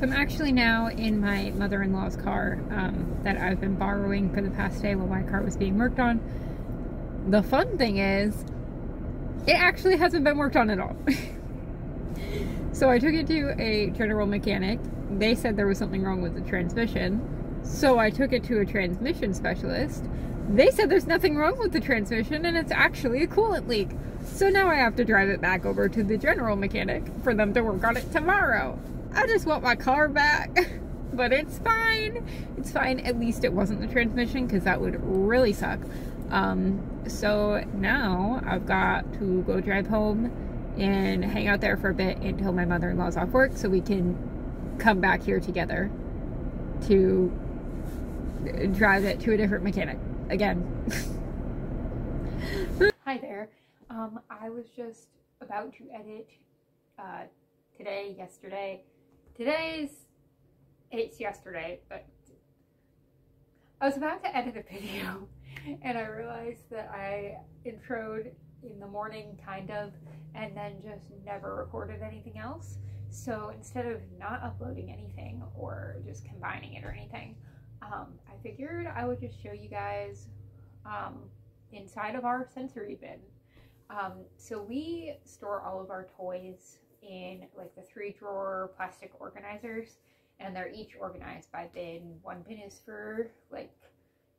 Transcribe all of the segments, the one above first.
So I'm actually now in my mother-in-law's car that I've been borrowing for the past day while my car was being worked on. The fun thing is, it actually hasn't been worked on at all. So I took it to a general mechanic. They said there was something wrong with the transmission. So I took it to a transmission specialist. They said there's nothing wrong with the transmission and it's actually a coolant leak. So now I have to drive it back over to the general mechanic for them to work on it tomorrow. I just want my car back, but it's fine. It's fine. At least it wasn't the transmission, because that would really suck. So now I've got to go drive home and hang out there for a bit until my mother-in-law's off work so we can come back here together to drive it to a different mechanic again. Hi there. I was just about to edit yesterday. It's yesterday, but I was about to edit a video and I realized that I introed in the morning, kind of, and then just never recorded anything else. So instead of not uploading anything or just combining it or anything, I figured I would just show you guys inside of our sensory bin. So we store all of our toys in like the 3-drawer plastic organizers, and they're each organized by bin. One bin is for like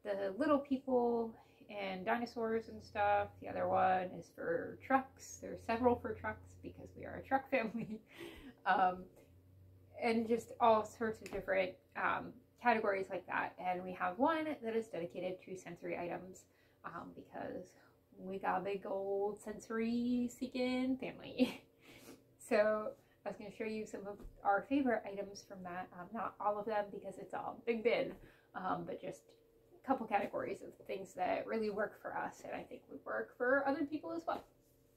the little people and dinosaurs and stuff. The other one is for trucks. There's several for trucks because we are a truck family. And just all sorts of different categories like that. And we have one that is dedicated to sensory items because we got a big old sensory seeking family. So I was going to show you some of our favorite items from that. Not all of them because it's all big bin, but just a couple categories of things that really work for us and I think would work for other people as well.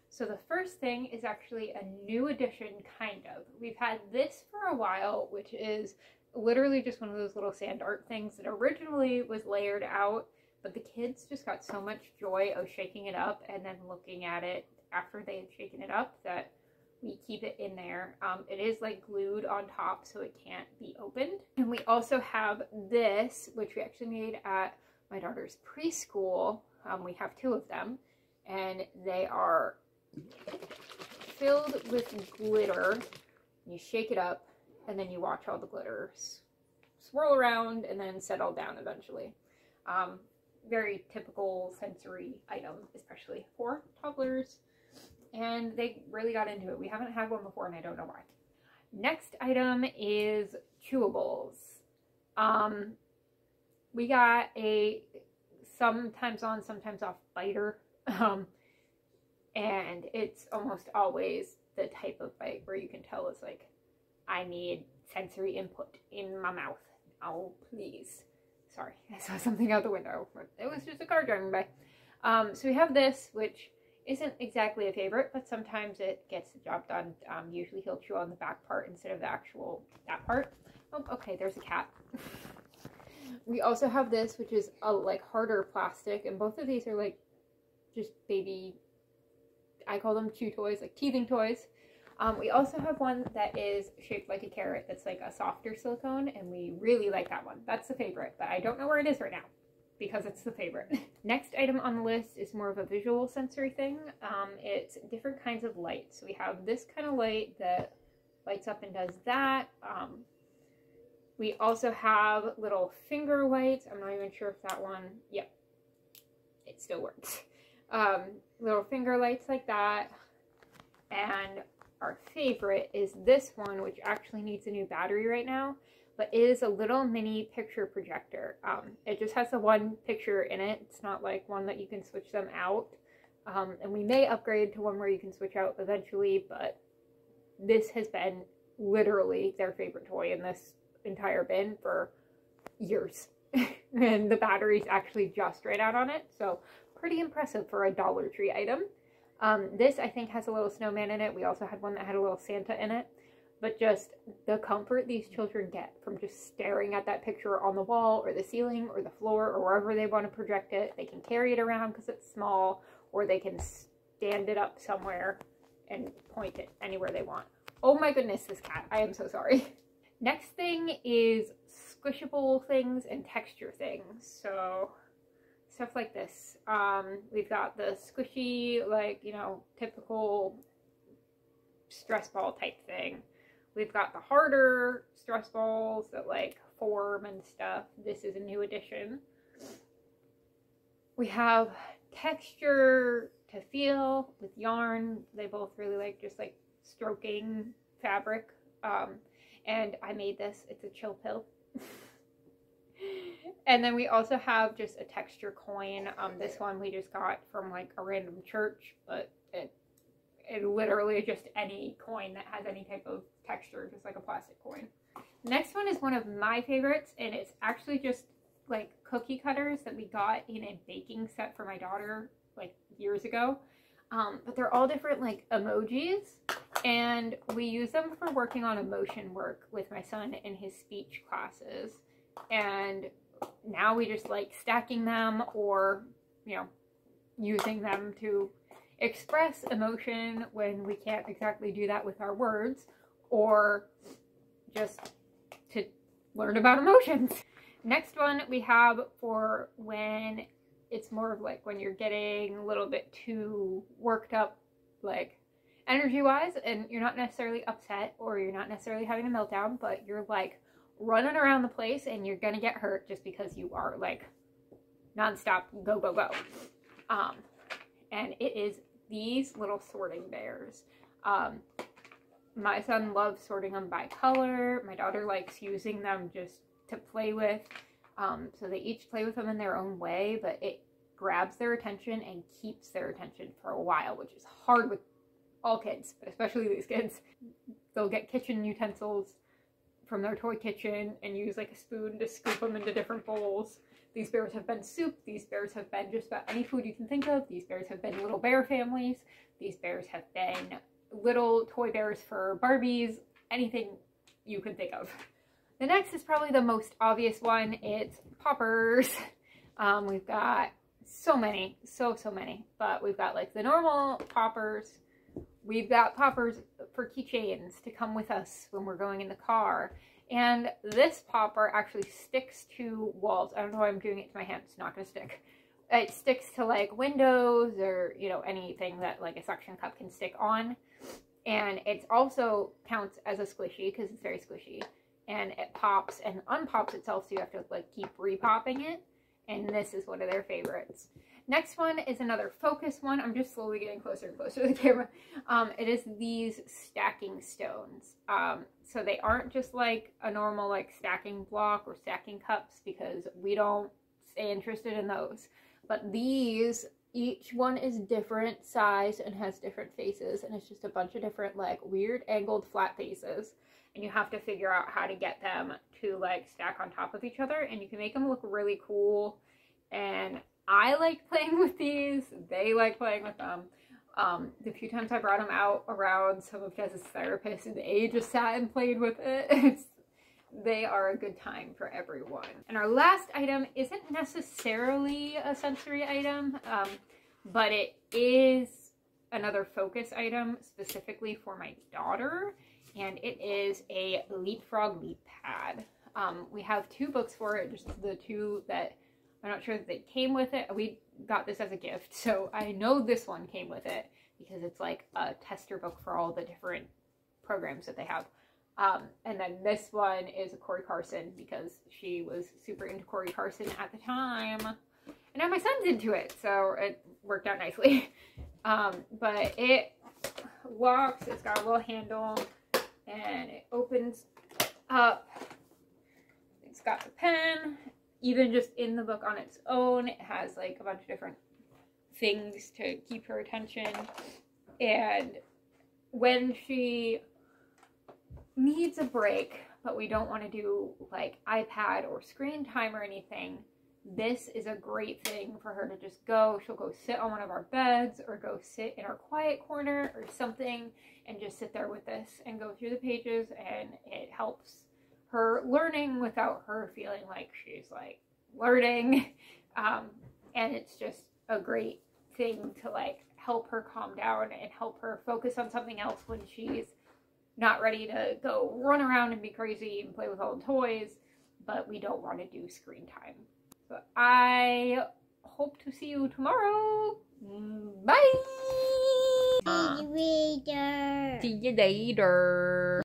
So the first thing is actually a new addition, kind of. We've had this for a while, which is literally just one of those little sand art things that originally was layered out, but the kids just got so much joy of shaking it up and then looking at it after they had shaken it up that we keep it in there. It is like glued on top so it can't be opened. And we also have this, which we actually made at my daughter's preschool. We have 2 of them, and they are filled with glitter. You shake it up and then you watch all the glitter swirl around and then settle down eventually. Very typical sensory item, especially for toddlers. And they really got into it. We haven't had one before and I don't know why. Next item is chewables. We got a sometimes on, sometimes off biter. And it's almost always the type of bite where you can tell it's like, I need sensory input in my mouth. Oh, please. Sorry, I saw something out the window. It was just a car driving by. So we have this, which isn't exactly a favorite, but sometimes it gets the job done. Usually he'll chew on the back part instead of the actual that part. Oh, okay, there's a cat. We also have this, which is a like harder plastic, and both of these are like just baby, I call them chew toys, like teething toys. We also have one that is shaped like a carrot that's like a softer silicone, and we really like that one. That's the favorite, but I don't know where it is right now because it's the favorite. Next item on the list is more of a visual sensory thing. It's different kinds of lights. So we have this kind of light that lights up and does that. We also have little finger lights. I'm not even sure if that one, yep, it still works. Little finger lights like that. And our favorite is this one, which actually needs a new battery right now, but it is a little mini picture projector. It just has the one picture in it. It's not like one that you can switch them out. And we may upgrade to one where you can switch out eventually, but this has been literally their favorite toy in this entire bin for years. And the battery's actually just right out on it, so pretty impressive for a Dollar Tree item. This I think has a little snowman in it. We also had one that had a little Santa in it. But just the comfort these children get from just staring at that picture on the wall or the ceiling or the floor or wherever they want to project it. They can carry it around because it's small, or they can stand it up somewhere and point it anywhere they want. Oh my goodness, this cat. I am so sorry. Next thing is squishable things and texture things. So stuff like this. We've got the squishy, like, you know, typical stress ball type thing. We've got the harder stress balls that like form and stuff. This is a new addition. We have texture to feel with yarn. They both really like just like stroking fabric. And I made this. It's a chill pill. And then we also have just a texture coin. This one we just got from like a random church, but it literally is just any coin that has any type of texture, just like a plastic coin. Next one is one of my favorites, and it's actually just like cookie cutters that we got in a baking set for my daughter like years ago. But they're all different like emojis, and we use them for working on emotion work with my son in his speech classes. And now we just like stacking them, or, you know, using them to express emotion when we can't exactly do that with our words, or just to learn about emotions. Next one we have for when it's more of like when you're getting a little bit too worked up, like energy wise, and you're not necessarily upset or you're not necessarily having a meltdown, but you're like running around the place and you're gonna get hurt just because you are like nonstop go go go. And it is these little sorting bears. My son loves sorting them by color. My daughter likes using them just to play with. So they each play with them in their own way, but it grabs their attention and keeps their attention for a while, which is hard with all kids, but especially these kids. They'll get kitchen utensils from their toy kitchen and use like a spoon to scoop them into different bowls. These bears have been soup. These bears have been just about any food you can think of. These bears have been little bear families. These bears have been little toy bears for Barbies. Anything you can think of. The next is probably the most obvious one. It's poppers. We've got so many, so many, but we've got like the normal poppers. We've got poppers for keychains to come with us when we're going in the car. And this popper actually sticks to walls. I don't know why I'm doing it to my hand. It's not going to stick. It sticks to like windows or, you know, anything that like a suction cup can stick on. And it also counts as a squishy because it's very squishy. And it pops and unpops itself, so you have to like keep repopping it. And this is one of their favorites. Next one is another focus one. I'm just slowly getting closer and closer to the camera. It is these stacking stones. So they aren't just like a normal like stacking block or stacking cups, because we don't stay interested in those. But these, each one is different size and has different faces, and it's just a bunch of different like weird angled flat faces. And you have to figure out how to get them to like stack on top of each other, and you can make them look really cool. And I like playing with these. They like playing with them. The few times I brought them out around some of Jess's therapists, and they just sat and played with it. They are a good time for everyone. And our last item isn't necessarily a sensory item, but it is another focus item specifically for my daughter. And it is a Leapfrog Leap Pad. We have two books for it, just the two that I'm not sure that they came with it. We got this as a gift, so I know this one came with it because it's like a tester book for all the different programs that they have. And then this one is a Corey Carson because she was super into Corey Carson at the time. And now my son's into it, so it worked out nicely. But it locks, it's got a little handle, and it opens up. It's got the pen. Even just in the book on its own, it has like a bunch of different things to keep her attention. And when she needs a break, but we don't want to do like iPad or screen time or anything, this is a great thing for her to just go. She'll go sit on one of our beds or go sit in our quiet corner or something and just sit there with this and go through the pages, and it helps her learning without her feeling like she's like learning. And it's just a great thing to like help her calm down and help her focus on something else when she's not ready to go run around and be crazy and play with all the toys, but we don't want to do screen time. So I hope to see you tomorrow. Bye! See you later. See you later.